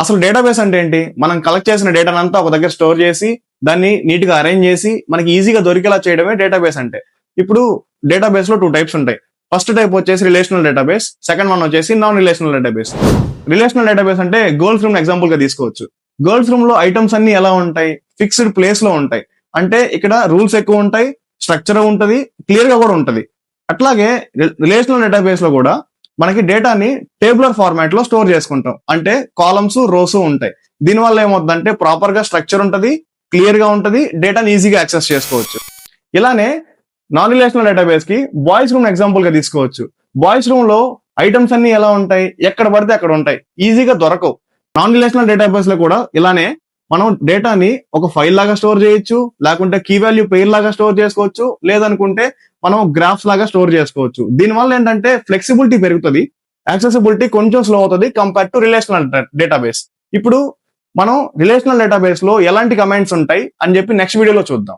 అసలు డేటాబేస్ అంటే ఏంటి? మనం కలెక్ట్ చేసిన డేటాను అంతా ఒక దగ్గర స్టోర్ చేసి దాన్ని నీట్ గా అరేంజ్ చేసి మనకి ఈజీగా దొరికేలా చేయడమే డేటాబేస్ అంటే. ఇప్పుడు డేటాబేస్ లో 2 టైప్స్ ఉంటాయి. ఫస్ట్ టైప్ వచ్చేసి రిలేషనల్ డేటాబేస్, సెకండ్ వన్ వచ్చేసి non relational database. Relational database అంటే గోల్స్ రూమ్ ఎగ్జాంపుల్ గా తీసుకోవచ్చు. గోల్స్ రూమ్ లో ఐటమ్స్ అన్ని ఎలా ఉంటాయి? ఫిక్స్డ్ ప్లేస్ లో ఉంటాయి. అంటే ఇక్కడ రూల్స్ ఎక్కువ ఉంటాయి, స్ట్రక్చర్ ఉంటది, క్లియర్ గా కూడా ఉంటది. అట్లాగే రిలేషనల్ డేటాబేస్ లో కూడా మనకి డేటాని టేబులర్ ఫార్మాట్ లో స్టోర్ చేసుకుంటాం. అంటే కాలమ్స్, రోస్ ఉంటాయి. దీనివల్ల ఏమవుతుందంటే ప్రాపర్ గా స్ట్రక్చర్ ఉంటది, క్లియర్ గా ఉంటది, డేటాని ఈజీగా యాక్సెస్ చేసుకోవచ్చు. ఇలానే నాన్ రిలేషనల్ డేటాబేస్ కి బాయ్స్ రూమ్ ఎగ్జాంపుల్ గా తీసుకోవచ్చు. బాయ్స్ రూమ్ లో ఐటమ్స్ అన్ని ఎలా ఉంటాయి? ఎక్కడ పడితే అక్కడ ఉంటాయి, ఈజీగా దొరకవు. నాన్ రిలేషనల్ డేటాబేస్ లో కూడా ఇలానే మనం డేటాని ఒక ఫైల్ లాగా స్టోర్ చేయొచ్చు, లేకుంటే కీ వాల్యూ పెయిర్ లాగా స్టోర్ చేసుకోవచ్చు, లేదనుకుంటే మనం గ్రాఫ్స్ లాగా స్టోర్ చేసుకోవచ్చు. దీనివల్ల ఏంటంటే ఫ్లెక్సిబిలిటీ పెరుగుతుంది, యాక్సెసిబిలిటీ కొంచెం స్లో అవుతుంది కంపేర్ టు రిలేషనల్ డేటాబేస్. ఇప్పుడు మనం రిలేషనల్ డేటాబేస్ లో ఎలాంటి కమాండ్స్ ఉంటాయి అని చెప్పి నెక్స్ట్ వీడియోలో చూద్దాం.